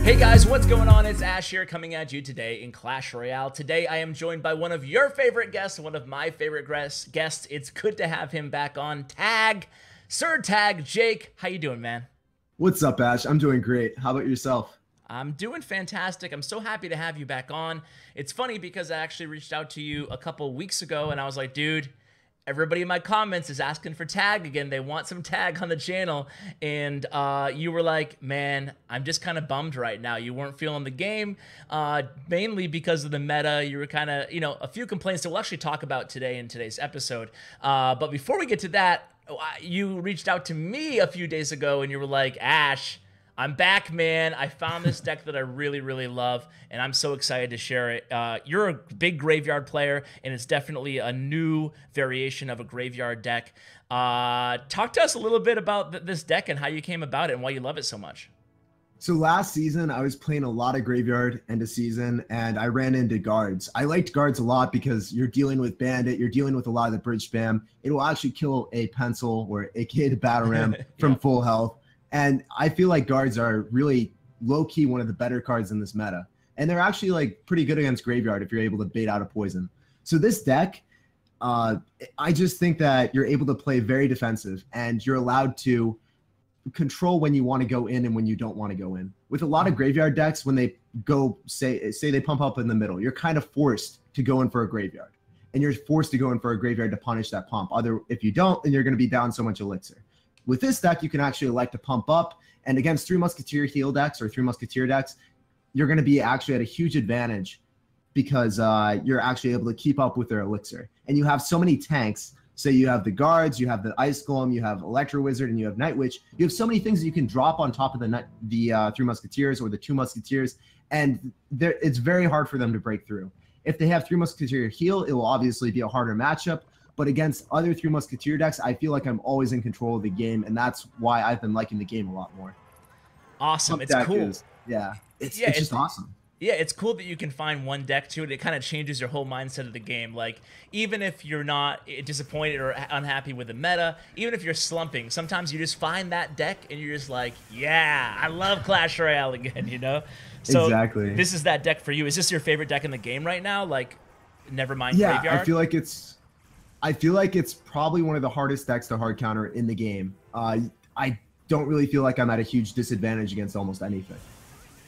Hey guys, what's going on? It's Ash here coming at you today in Clash Royale. Today I am joined by one of your favorite guests, one of my favorite guests. It's good to have him back on Tag. SirTag, Jake, how you doing, man? What's up, Ash? I'm doing great. How about yourself? I'm doing fantastic. I'm so happy to have you back on. It's funny because I actually reached out to you a couple weeks ago and I was like, dude, everybody in my comments is asking for Tag again. They want some Tag on the channel. And you were like, man, I'm just kind of bummed right now. You weren't feeling the game, mainly because of the meta. You were kind of, a few complaints that we'll actually talk about today in today's episode. But before we get to that, you reached out to me a few days ago and you were like, Ash, I'm back, man. I found this deck that I really, really love, and I'm so excited to share it. You're a big graveyard player, and it's definitely a new variation of a graveyard deck. Talk to us a little bit about this deck and how you came about it and why you love it so much. So last season, I was playing a lot of graveyard end of season, and I ran into guards. I liked guards a lot because you're dealing with bandit, you're dealing with a lot of the bridge spam. It will actually kill a pencil or aka the battle ram from full health. And I feel like guards are really low-key one of the better cards in this meta. And they're actually like pretty good against graveyard if you're able to bait out a poison. So this deck, I just think that you're able to play very defensive and you're allowed to control when you want to go in and when you don't want to go in. With a lot of graveyard decks, when they go, say they pump up in the middle, you're kind of forced to go in for a graveyard. And you're forced to go in for a graveyard to punish that pump. If you don't, then you're going to be down so much elixir. With this deck, you can actually elect to pump up, and against 3 Musketeer heal decks or 3 Musketeer decks, you're going to be actually at a huge advantage because you're actually able to keep up with their elixir. And you have so many tanks. So you have the guards, you have the Ice Golem, you have Electro Wizard, and you have Night Witch. You have so many things that you can drop on top of the 3 Musketeers or the 2 Musketeers, and it's very hard for them to break through. If they have 3 Musketeer heal, it will obviously be a harder matchup. But against other 3 Musketeer decks, I feel like I'm always in control of the game, and that's why I've been liking the game a lot more. Awesome. It's cool. It's just awesome. Yeah, it's cool that you can find one deck to it. It kind of changes your whole mindset of the game. Like, even if you're not disappointed or unhappy with the meta, even if you're slumping, sometimes you just find that deck and you're just like, yeah, I love Clash Royale again, So exactly. This is that deck for you. Is this your favorite deck in the game right now? Like, never mind Graveyard? Graveyard? I feel like it's probably one of the hardest decks to hard counter in the game. I don't really feel like I'm at a huge disadvantage against almost anything.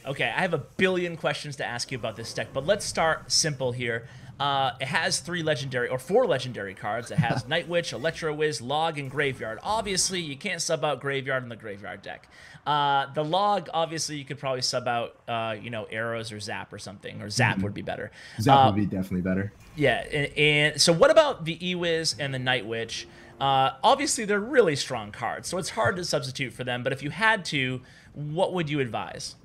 Okay, I have a billion questions to ask you about this deck, but let's start simple here. It has 4 legendary cards. It has Night Witch, Electro Wiz, Log, and Graveyard. Obviously, you can't sub out Graveyard in the Graveyard deck. The Log, obviously, you could probably sub out, Arrows or Zap or something, or Zap would be better. Zap would be definitely better. Yeah, and so what about the E-Wiz and the Night Witch? Obviously, they're really strong cards, so it's hard to substitute for them, but if you had to, what would you advise?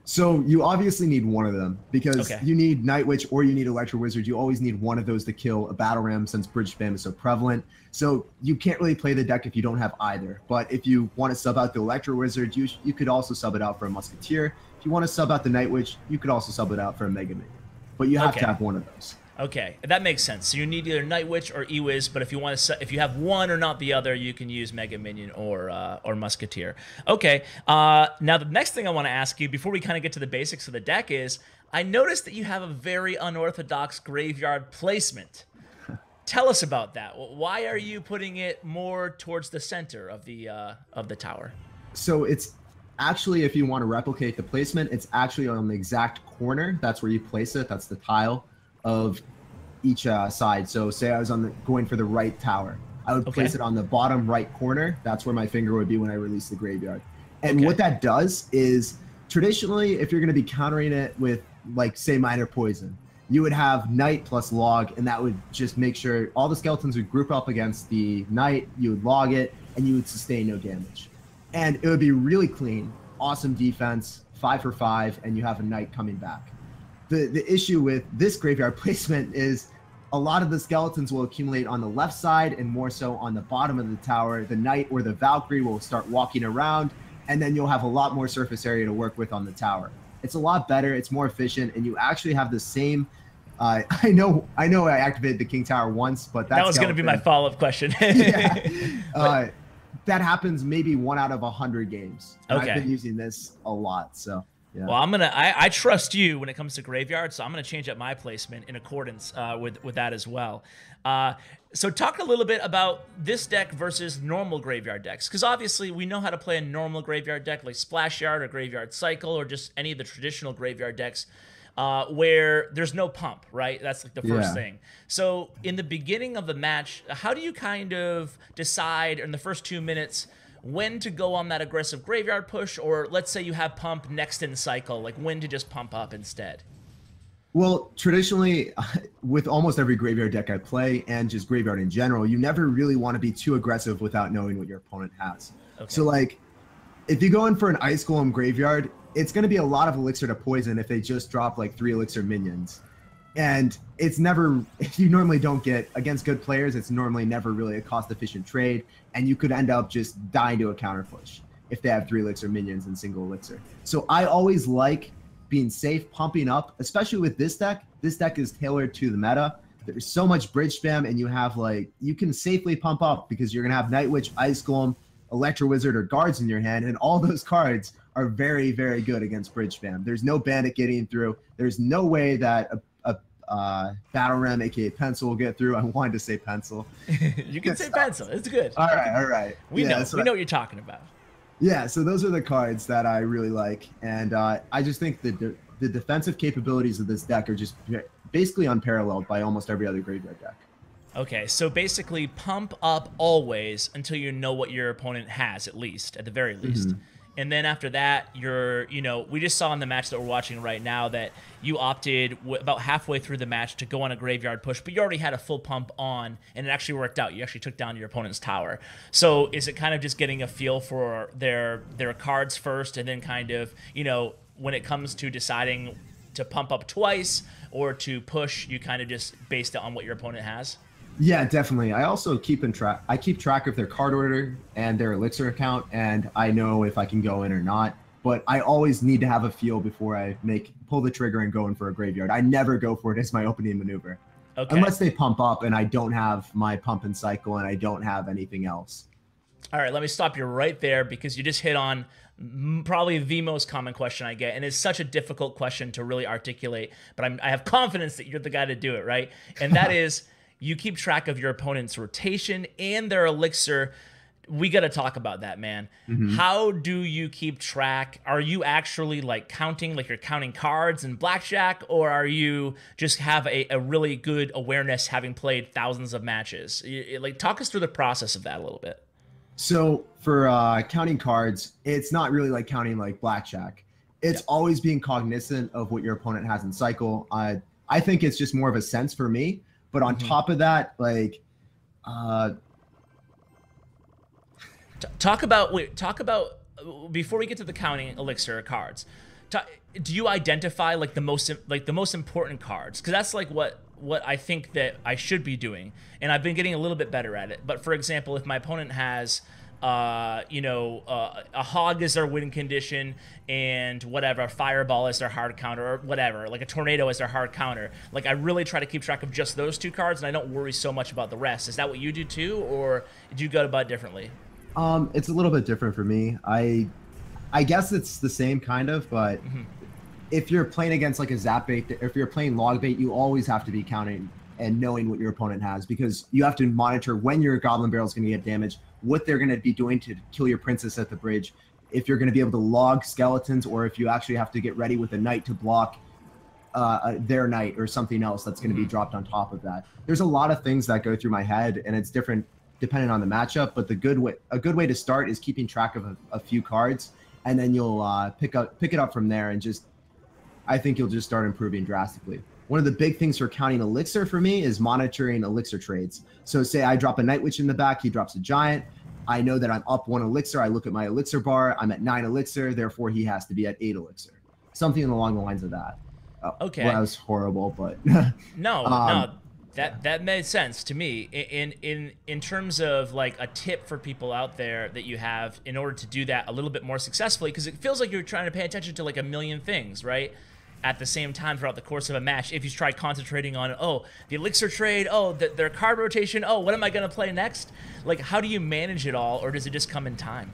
So you obviously need one of them because you need Night Witch or you need Electro Wizard. You always need one of those to kill a battle ram since bridge spam is so prevalent. So you can't really play the deck if you don't have either. But if you want to sub out the Electro Wizard, you could also sub it out for a Musketeer. If you want to sub out the Night Witch, you could also sub it out for a Mega Minion. But you have to have one of those. Okay, that makes sense. So you need either Night Witch or E-Wiz, but if you want to, if you have one or not the other, you can use Mega Minion or Musketeer. Okay. Now the next thing I want to ask you before we kind of get to the basics of the deck is, I noticed that you have a very unorthodox graveyard placement. Tell us about that. Why are you putting it more towards the center of the tower? So it's actually, if you want to replicate the placement, it's actually on the exact corner. That's where you place it. That's the tile of each side. So say I was going for the right tower, I would place it on the bottom right corner. That's where my finger would be when I release the graveyard. And what that does is, traditionally, if you're going to be countering it with, like, say, minor poison, you would have Knight plus Log, and that would just make sure all the skeletons would group up against the Knight, you would log it, and you would sustain no damage. And it would be really clean, awesome defense, 5 for 5, and you have a Knight coming back. The issue with this graveyard placement is a lot of the skeletons will accumulate on the left side and more so on the bottom of the tower. The Knight or the Valkyrie will start walking around, and then you'll have a lot more surface area to work with on the tower. It's a lot better, it's more efficient, and you actually have the same I know I activated the King Tower once, but that was going to be my follow-up question. That happens maybe 1 out of 100 games. And I've been using this a lot, so. Yeah. Well, I trust you when it comes to graveyard, so I'm gonna change up my placement in accordance with that as well. Uh, so talk a little bit about this deck versus normal graveyard decks, because obviously we know how to play a normal graveyard deck like Splash Yard or Graveyard Cycle or just any of the traditional graveyard decks. Where there's no pump, right? That's like the first Yeah. thing. So in the beginning of the match, how do you kind of decide in the first 2 minutes when to go on that aggressive graveyard push, or let's say you have pump next in cycle, like when to just pump up instead? Well, traditionally, with almost every graveyard deck I play and just graveyard in general, you never really want to be too aggressive without knowing what your opponent has. Okay. So, like, if you go in for an Ice Golem graveyard, it's going to be a lot of Elixir to poison if they just drop like 3 Elixir minions. And it's never, you normally don't get, against good players, it's normally never really a cost-efficient trade, and you could end up just dying to a counter push if they have 3 Elixir minions and single Elixir. So I always like being safe, pumping up, especially with this deck. This deck is tailored to the meta. There's so much bridge spam, and you have like, you can safely pump up because you're going to have Night Witch, Ice Golem, Electro Wizard, or Guards in your hand, and all those cards are very, very good against bridge spam. There's no Bandit getting through. There's no way that a Battle Ram, aka Pencil, will get through. I wanted to say Pencil. You can say Pencil. It's good. All right. We know what you're talking about. Yeah, so those are the cards that I really like, and I just think that the defensive capabilities of this deck are just basically unparalleled by almost every other graveyard deck. Okay, so basically pump up always until you know what your opponent has, at the very least. And then after that, we just saw in the match that we're watching right now that you opted about halfway through the match to go on a graveyard push, but you already had a full pump on, and it actually worked out. You actually took down your opponent's tower. So is it kind of just getting a feel for their cards first, and then kind of, when it comes to deciding to pump up twice or to push, you kind of just based it on what your opponent has? Yeah, definitely. I also keep track of their card order and their Elixir account, and I know if I can go in or not. But I always need to have a feel before I pull the trigger and go in for a graveyard. I never go for it as my opening maneuver. Okay. Unless they pump up and I don't have my pump and cycle and I don't have anything else. All right, let me stop you right there because you just hit on probably the most common question I get, and it's such a difficult question to really articulate, but I have confidence that you're the guy to do it, right? And that is, you keep track of your opponent's rotation and their Elixir. We got to talk about that, man. How do you keep track? Are you actually like counting, like you're counting cards in blackjack, or are you just have a really good awareness having played thousands of matches? Like, talk us through the process of that a little bit. So for counting cards, it's not really like counting like blackjack. It's always being cognizant of what your opponent has in cycle. I think it's just more of a sense for me. But on top of that, like, talk about before we get to the counting Elixir cards. Do you identify like the most important cards? Because that's like what I think that I should be doing, and I've been getting a little bit better at it. But for example, if my opponent has a hog is their win condition, and whatever, a fireball is their hard counter, or whatever, like a tornado is their hard counter. Like, I really try to keep track of just those 2 cards, and I don't worry so much about the rest. Is that what you do too, or do you go about it differently? It's a little bit different for me. I guess it's the same kind of, but if you're playing against like a zap bait, if you're playing log bait, you always have to be counting and knowing what your opponent has, because you have to monitor when your Goblin Barrel is going to get damaged, what they're going to be doing to kill your princess at the bridge, if you're going to be able to log skeletons, or if you actually have to get ready with a knight to block their knight or something else that's going to be dropped on top of that. There's a lot of things that go through my head, and it's different depending on the matchup. But a good way to start is keeping track of a few cards, and then you'll pick it up from there, and I think you'll just start improving drastically. One of the big things for counting Elixir for me is monitoring Elixir trades. So say I drop a Night Witch in the back, he drops a Giant. I know that I'm up 1 Elixir. I look at my Elixir bar. I'm at 9 Elixir. Therefore, he has to be at 8 Elixir. Something along the lines of that. Okay. Well, that was horrible, but no, that made sense to me. In terms of like a tip for people out there that you have in order to do that a little bit more successfully, because it feels like you're trying to pay attention to like a million things, right? At the same time throughout the course of a match. If you try concentrating on, the Elixir trade, their card rotation, what am I going to play next? Like, how do you manage it all, or does it just come in time?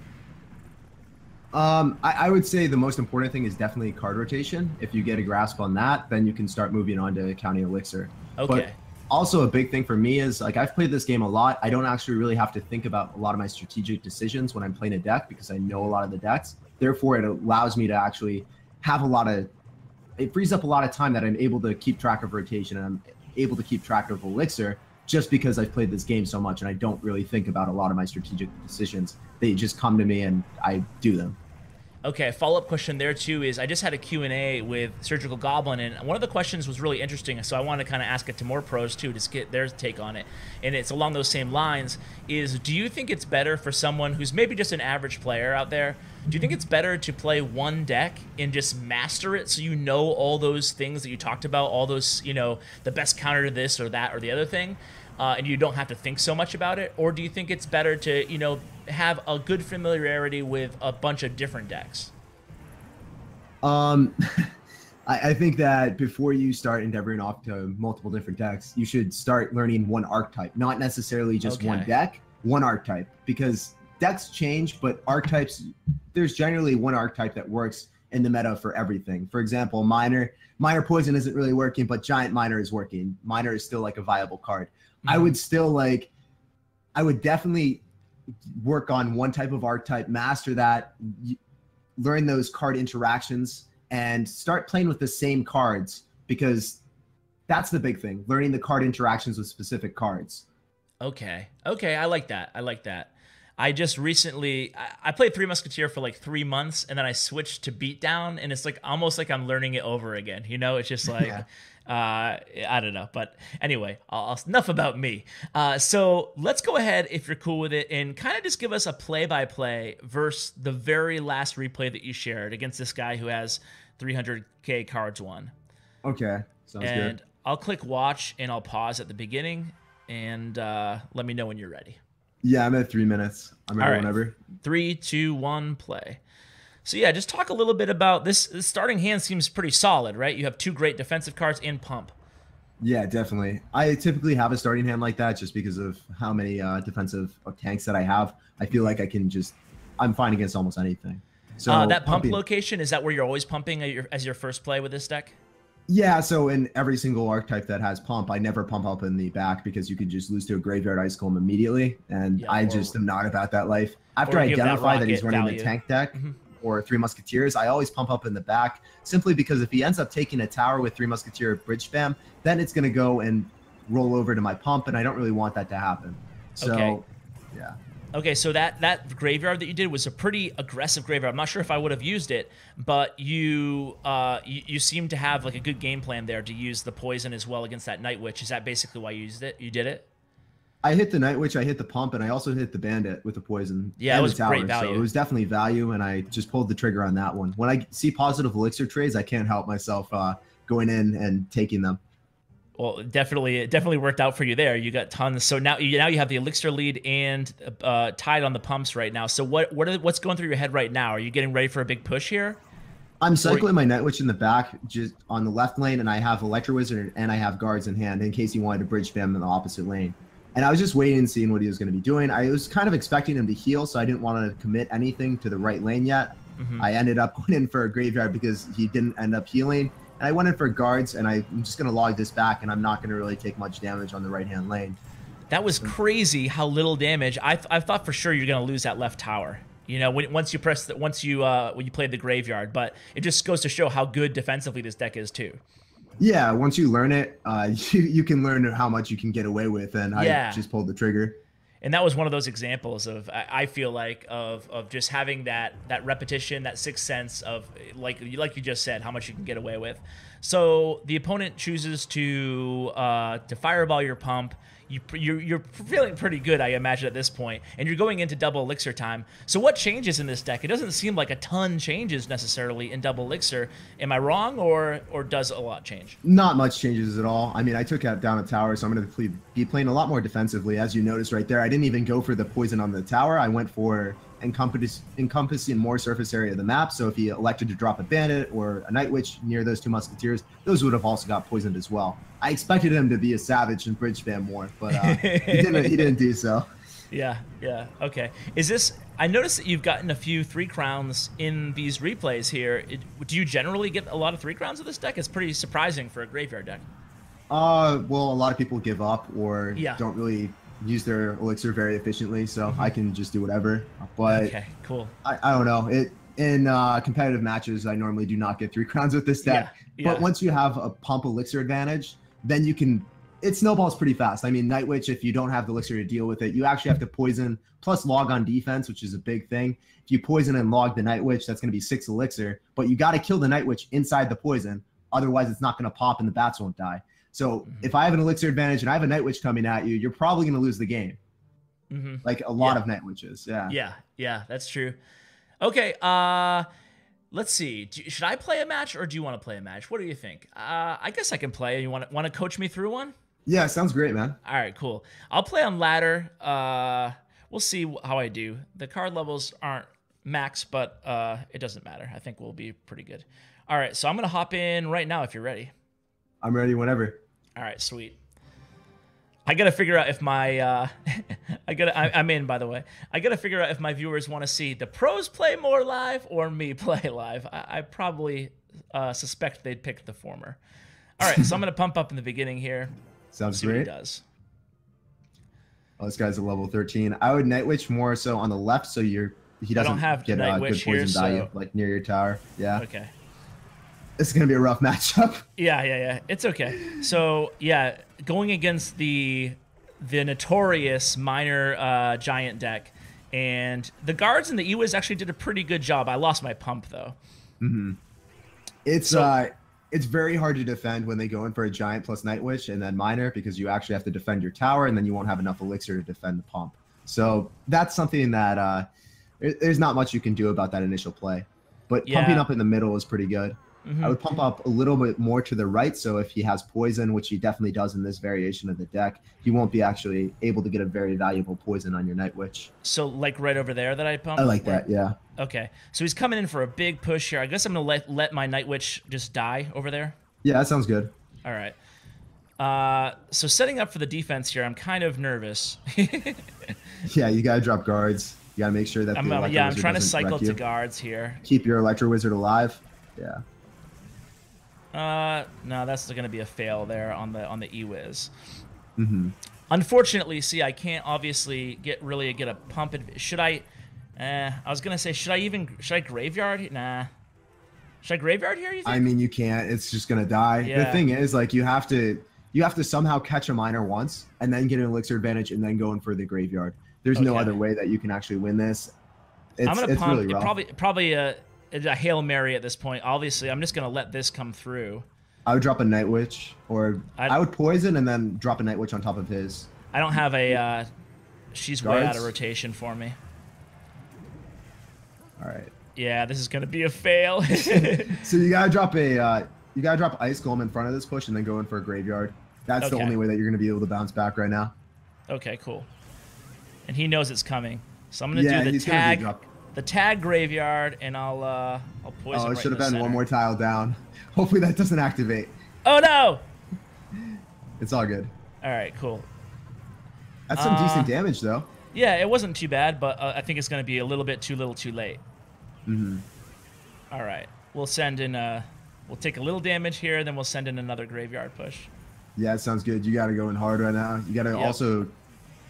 I would say the most important thing is definitely card rotation. If you get a grasp on that, then you can start moving on to counting Elixir. Okay. But also a big thing for me is like I've played this game a lot. I don't actually really have to think about a lot of my strategic decisions when I'm playing a deck because I know a lot of the decks. Therefore, it allows me to actually have it frees up a lot of time that I'm able to keep track of rotation and I'm able to keep track of Elixir just because I've played this game so much and I don't really think about a lot of my strategic decisions. They just come to me and I do them. Okay, follow-up question there too is I just had a Q&A with Surgical Goblin, and one of the questions was really interesting, so I want to kind of ask it to more pros too to get their take on it. And it's along those same lines is, do you think it's better for someone who's maybe just an average player out there, do you think it's better to play one deck and just master it so you know all those things that you talked about, all those, you know, the best counter to this or that or the other thing, and you don't have to think so much about it? Or do you think it's better to, you know, have a good familiarity with a bunch of different decks? I think that before you start endeavoring off to multiple different decks, you should start learning one archetype, not necessarily just one deck, one archetype, because decks change, but archetypes, there's generally one archetype that works in the meta for everything. For example, Minor Poison isn't really working, but Giant Miner is working. Miner is still like a viable card. I would still I would definitely work on one type of archetype, master that, learn those card interactions, and start playing with the same cards, because that's the big thing, learning the card interactions with specific cards. Okay. Okay, I like that. I like that. I just recently, I played Three Musketeer for like 3 months, and then I switched to Beatdown, and it's like almost like I'm learning it over again. You know, it's just like, yeah. I don't know. But anyway, enough about me. So let's go ahead, if you're cool with it, and kind of just give us a play-by-play versus the very last replay that you shared against this guy who has 300k cards won. Okay, sounds good. And I'll click watch, and I'll pause at the beginning, and let me know when you're ready. Yeah, I'm at 3 minutes. I'm ready whenever. 3, 2, 1, play. So yeah, just talk a little bit about this. This starting hand seems pretty solid, right? You have 2 great defensive cards and pump. Yeah, definitely. I typically have a starting hand like that just because of how many defensive tanks that I have. I feel like I'm fine against almost anything. So that pump location, is that where you're always pumping as your first play with this deck? Yeah, so in every single archetype that has pump, I never pump up in the back because you could just lose to a graveyard ice golem immediately, and yeah, I just am not about that life. After I identify that he's running the tank deck or 3 Musketeers, I always pump up in the back, simply because if he ends up taking a tower with 3 Musketeer bridge spam, then it's going to go and roll over to my pump, and I don't really want that to happen. So, yeah. Okay, so that graveyard that you did was a pretty aggressive graveyard. I'm not sure if I would have used it, but you seem to have like a good game plan there to use the poison as well against that Night Witch. Is that basically why you used it? You did it? I hit the Night Witch, I hit the pump, and I also hit the Bandit with the poison. Yeah, it was great value. So it was definitely value, and I just pulled the trigger on that one. When I see positive Elixir trades, I can't help myself going in and taking them. Well, it definitely worked out for you there. You got tons. So now you have the Elixir lead and tied on the pumps right now. So what's going through your head right now? Are you getting ready for a big push here? I'm cycling my Night Witch in the back, just on the left lane, and I have Electro Wizard and I have guards in hand in case he wanted to bridge spam in the opposite lane. And I was just waiting and seeing what he was going to be doing. I was kind of expecting him to heal, so I didn't want to commit anything to the right lane yet. I ended up going in for a graveyard because he didn't end up healing. And I went in for guards, and I'm just going to log this back, and I'm not going to really take much damage on the right-hand lane. That was crazy how little damage. I thought for sure you're going to lose that left tower. You know, once you played the graveyard, but it just goes to show how good defensively this deck is too. Yeah, once you learn it, you can learn how much you can get away with, and I just pulled the trigger. And that was one of those examples of, I feel like, of just having that repetition, that sixth sense of, like you just said, how much you can get away with. So the opponent chooses to fireball your pump. You're feeling pretty good, I imagine, at this point, and you're going into double elixir time. So what changes in this deck? It doesn't seem like a ton changes necessarily in double elixir. Am I wrong, or does a lot change? Not much changes at all. I mean, I took down a tower, so I'm going to be playing a lot more defensively. As you noticed right there, I didn't even go for the poison on the tower. I went for encompassing more surface area of the map. So if he elected to drop a bandit or a Night Witch near those 2 Musketeers, those would have also got poisoned as well. I expected him to be a savage and bridge spam more, but he didn't do so. Yeah, yeah. Okay. Is this? I noticed that you've gotten a few 3 crowns in these replays here. Do you generally get a lot of 3 crowns of this deck? It's pretty surprising for a graveyard deck. Well, a lot of people give up or Yeah. don't really use their elixir very efficiently, so I can just do whatever. But Okay, cool. I don't know. In competitive matches, I normally do not get 3 crowns with this deck. Yeah, But yeah. once you have a pump elixir advantage, then you can. It snowballs pretty fast. I mean, Night Witch, if you don't have the elixir to deal with it, you actually have to poison plus log on defense, which is a big thing. If you poison and log the Night Witch, that's going to be 6 elixir, but you got to kill the Night Witch inside the poison. Otherwise, it's not going to pop and the bats won't die. So if I have an elixir advantage and I have a Night Witch coming at you, you're probably going to lose the game. Like a lot of Night Witches. Yeah. Yeah, that's true. Okay, let's see. Should I play a match or do you want to play a match? What do you think? I guess I can play. You want to coach me through one? Yeah, sounds great, man. All right, cool. I'll play on ladder. We'll see how I do. The card levels aren't max, but it doesn't matter. I think we'll be pretty good. All right, so I'm going to hop in right now if you're ready. I'm ready whenever. All right, sweet. I got to figure out if my I'm in, by the way. I got to figure out if my viewers want to see the pros play more live or me play live. I probably suspect they'd pick the former. All right, so I'm going to pump up in the beginning here. Sounds see great. What he does. Oh, this guy's a level 13. I would Night Witch more so on the left, so he doesn't get Night good Witch poison here, value, so... like near your tower. Yeah. Okay. This is gonna be a rough matchup. Yeah. It's okay. So yeah, going against the notorious minor giant deck, and the guards and the Ewas actually did a pretty good job. I lost my pump though. It's very hard to defend when they go in for a giant plus Night Witch and then minor, because you actually have to defend your tower and then you won't have enough elixir to defend the pump. So that's something that there's not much you can do about that initial play. But pumping up in the middle is pretty good. I would pump up a little bit more to the right, so if he has poison, which he definitely does in this variation of the deck, he won't be actually able to get a very valuable poison on your Night Witch. So like right over there that I pumped? I like that, yeah. Okay, so he's coming in for a big push here. I guess I'm going to let my Night Witch just die over there. Yeah, that sounds good. All right. So setting up for the defense here, I'm kind of nervous. Yeah, you got to drop guards. You got to make sure that I'm trying to cycle to guards here. Keep your Electro Wizard alive. Yeah. No, that's going to be a fail there on the Ewiz. Unfortunately, see, I can't obviously get a pump. Should I? I was gonna say, should I graveyard? Nah. Should I graveyard here? You think? I mean, you can't. It's just gonna die. Yeah. The thing is, like, you have to somehow catch a minor once and then get an elixir advantage and then go in for the graveyard. There's no other way that you can actually win this. I'm gonna pump. Really rough. Probably a Hail Mary at this point. Obviously, I'm just gonna let this come through. I would drop a Night Witch, or I would poison and then drop a Night Witch on top of his. I don't have a. She's guards? way out of rotation for me. All right. Yeah, this is gonna be a fail. So you gotta drop Ice Golem in front of this push and then go in for a graveyard. That's the only way that you're gonna be able to bounce back right now. Okay, cool. And he knows it's coming, so I'm gonna do the tag graveyard, and I'll poison. Oh, it right should have in the been center. one more tile down. Hopefully that doesn't activate. Oh no! It's all good. All right, cool. That's some decent damage though. Yeah, it wasn't too bad, but I think it's gonna be a little bit too little, too late. All right, we'll send in we'll take a little damage here, then we'll send in another graveyard push. Yeah, it sounds good. You got to go in hard right now. You got to also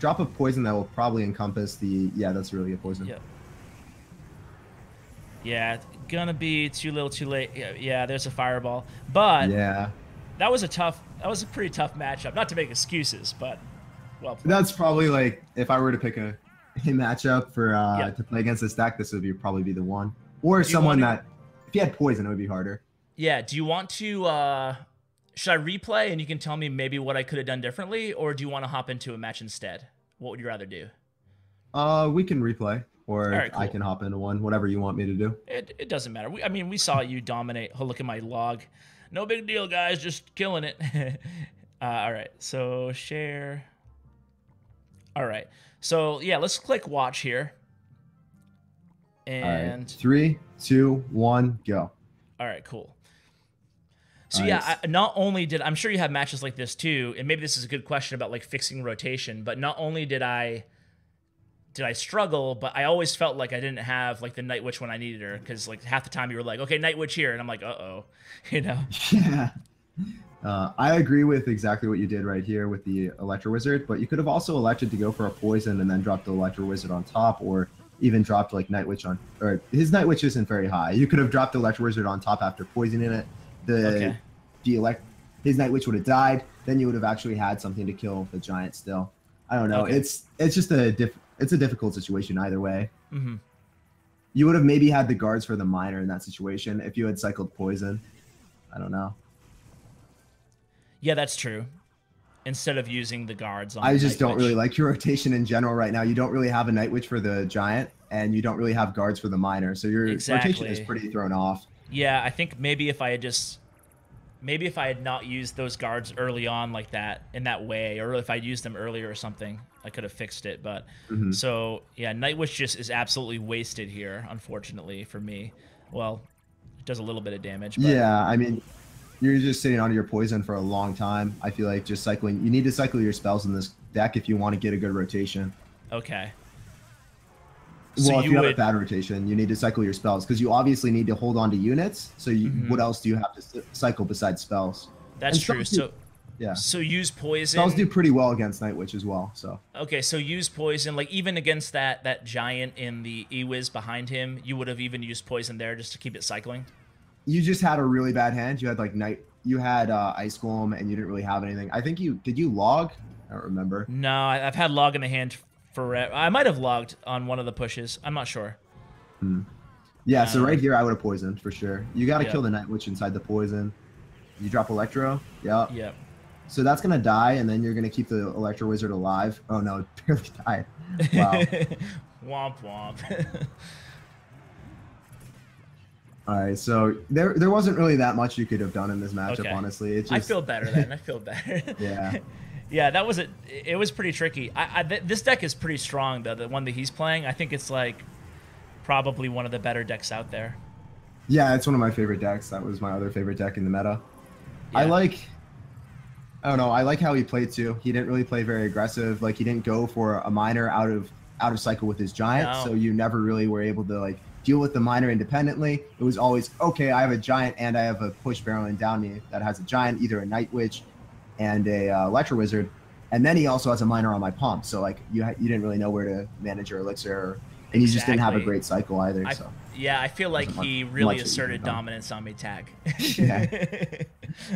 drop a poison that will probably encompass the. Yeah, that's really a poison. Yep. Yeah, gonna be too little, too late. Yeah, there's a fireball, but yeah, that was a pretty tough matchup. Not to make excuses, but well played. That's probably like if I were to pick a matchup for to play against this deck, this would probably be the one. Or someone that if you had poison, it would be harder. Yeah. Do you want to? Should I replay and you can tell me maybe what I could have done differently, or do you want to hop into a match instead? What would you rather do? We can replay, or right, cool. I can hop into one, whatever you want me to do. It doesn't matter. We saw you dominate. Oh, look at my log. No big deal, guys. Just killing it. All right. So share. All right. So yeah, let's click watch here. And right. 3, 2, 1, go. All right, cool. So yeah, not only did I'm sure you have matches like this too, and maybe this is a good question about like fixing rotation, but not only did I did I struggle, but I always felt like I didn't have like the Night Witch when I needed her, because like half the time you were like, okay, Night Witch here, and I'm like, uh-oh, you know. Yeah. I agree with exactly what you did right here with the Electro Wizard, but you could have also elected to go for a poison and then drop the Electro Wizard on top, or even dropped like Night Witch on, or his Night Witch isn't very high. You could have dropped the Electro Wizard on top after poisoning it. Okay. His Night Witch would have died. Then you would have actually had something to kill the giant still. I don't know. Okay. It's just a difficult situation either way. Mm-hmm. You would have maybe had the guards for the miner in that situation if you had cycled poison. I don't know. Yeah, that's true. Instead of using the guards on I the just Night don't Witch. really like your rotation in general right now. You don't really have a Night Witch for the giant, and you don't really have guards for the miner. So your rotation is pretty thrown off. Yeah, I think maybe if I had not used those guards early on like that, in that way, or if I used them earlier or something, I could have fixed it. But so yeah, Night Witch just is absolutely wasted here, unfortunately for me. Well, it does a little bit of damage. But Yeah, I mean, you're just sitting on your poison for a long time. I feel like just cycling. You need to cycle your spells in this deck if you want to get a good rotation. Okay. Well, if you have a bad rotation, you need to cycle your spells because you obviously need to hold on to units. So what else do you have to cycle besides spells? That's true. So yeah. So use poison. Spells do pretty well against Night Witch as well. So okay, so use poison, like even against that giant in the Ewiz behind him, you would have even used poison there just to keep it cycling. You just had a really bad hand. You had like Ice Golem, and you didn't really have anything. I think did you log? I don't remember. No, I've had log in the hand forever. I might have logged on one of the pushes. I'm not sure. Yeah, so right here I would have poisoned for sure. You got to Yep. kill the Night Witch inside the poison. You drop Electro. Yep. Yep. So that's gonna die, and then you're gonna keep the Electro Wizard alive. Oh no, it barely died. Wow. Womp womp. All right, so there wasn't really that much you could have done in this matchup, Okay. honestly. It just, I feel better then. I feel better. Yeah. Yeah, that was it. It was pretty tricky. This deck is pretty strong, though. The one that he's playing, I think it's like probably one of the better decks out there. Yeah, it's one of my favorite decks. That was my other favorite deck in the meta. Yeah. I don't know. I like how he played too. He didn't really play very aggressive. Like he didn't go for a miner out of cycle with his giant, No. so you never really were able to like deal with the miner independently. It was always okay. I have a giant and I have a push barreling down me that has a giant, either a Night Witch and a Electro Wizard, and then he also has a miner on my pump. So like you didn't really know where to manage your elixir, and you just didn't have a great cycle either. So yeah, I feel like he really asserted dominance on me, Tag. Yeah.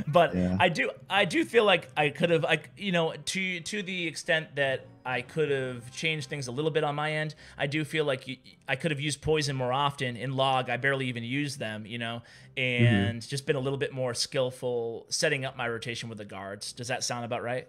But Yeah. I do feel like I could have, to the extent that I could have changed things a little bit on my end. I do feel like I could have used poison more often. In log, I barely even used them, and just been a little bit more skillful setting up my rotation with the guards. Does that sound about right?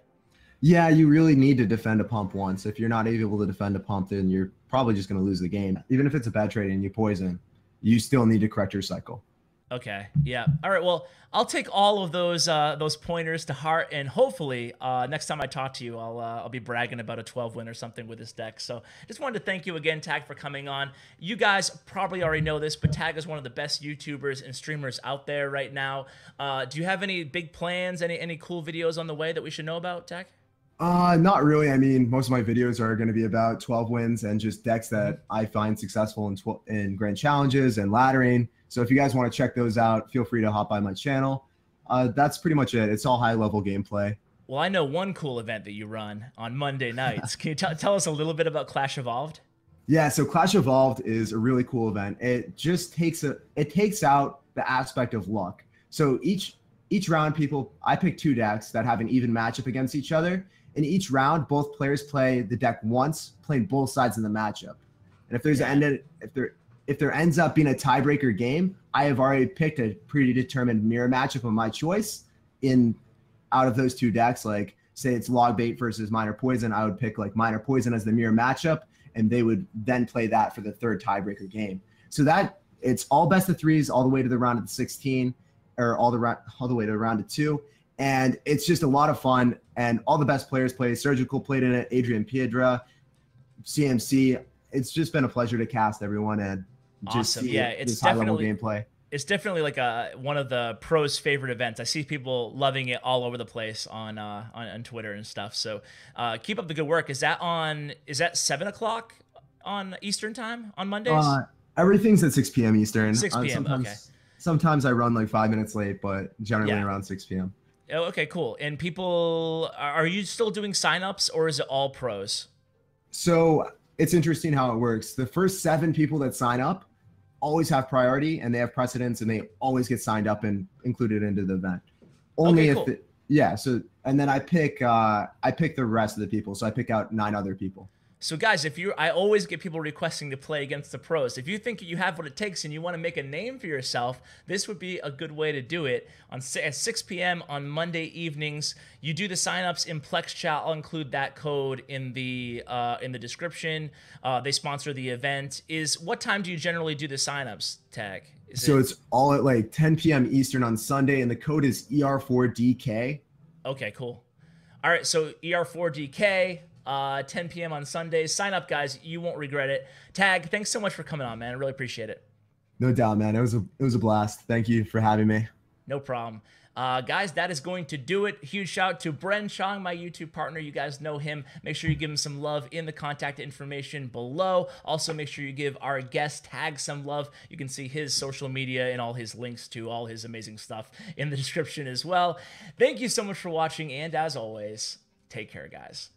Yeah, you really need to defend a pump once. If you're not able to defend a pump, then you're probably just going to lose the game. Even if it's a bad trade and you poison, you still need to correct your cycle. Okay. Yeah. All right. Well, I'll take all of those pointers to heart, and hopefully next time I talk to you, I'll be bragging about a 12 win or something with this deck. So just wanted to thank you again, Tag, for coming on. You guys probably already know this, but Tag is one of the best YouTubers and streamers out there right now. Do you have any big plans? Any cool videos on the way that we should know about, Tag? Not really. I mean, most of my videos are going to be about 12 wins and just decks that I find successful in grand challenges and laddering. So if you guys want to check those out, feel free to hop by my channel. That's pretty much it. It's all high-level gameplay. Well, I know one cool event that you run on Monday nights. Can you tell us a little bit about Clash Evolved? Yeah, so Clash Evolved is a really cool event. It just takes out the aspect of luck. So each round, I pick two decks that have an even matchup against each other. In each round, both players play the deck once, playing both sides in the matchup. And if there ends up being a tiebreaker game, I have already picked a predetermined mirror matchup of my choice out of those two decks. Like say it's Log Bait versus Minor Poison, I would pick like Minor Poison as the mirror matchup, and they would then play that for the third tiebreaker game. So that it's all best of threes all the way to the round of 16, or all the way to the round of 2. And it's just a lot of fun, and all the best players play. Surgical played in it, Adrian Piedra, CMC. It's just been a pleasure to cast everyone and just awesome. see It's high-level definitely gameplay. It's definitely like one of the pros' favorite events. I see people loving it all over the place on Twitter and stuff. So keep up the good work. Is that 7 o'clock on Eastern time on Mondays? Uh, Everything's at 6 p.m. Eastern. 6 p.m. Okay. Sometimes I run like 5 minutes late, but generally Yeah. around 6 p.m. Oh, okay, cool. And people, are you still doing signups or is it all pros? So it's interesting how it works. The first 7 people that sign up always have priority and they have precedence and they always get signed up and included into the event. Only Okay, if cool. yeah. So and then I pick the rest of the people. So I pick out 9 other people. So guys, I always get people requesting to play against the pros. If you think you have what it takes and you want to make a name for yourself, this would be a good way to do it. At 6 p.m. on Monday evenings, you do the signups in Plex chat. I'll include that code in the description. They sponsor the event. What time do you generally do the signups, Tag? It's all at like 10 p.m. Eastern on Sunday, and the code is ER4DK. Okay, cool. All right, so ER4DK. 10 p.m. on Sundays. Sign up, guys. You won't regret it. Tag, thanks so much for coming on, man. I really appreciate it. No doubt, man. It was a blast. Thank you for having me. No problem. Guys, that is going to do it. Huge shout out to Bren Chong, my YouTube partner. You guys know him. Make sure you give him some love in the contact information below. Also, make sure you give our guest Tag some love. You can see his social media and all his links to all his amazing stuff in the description as well. Thank you so much for watching, and as always, take care, guys.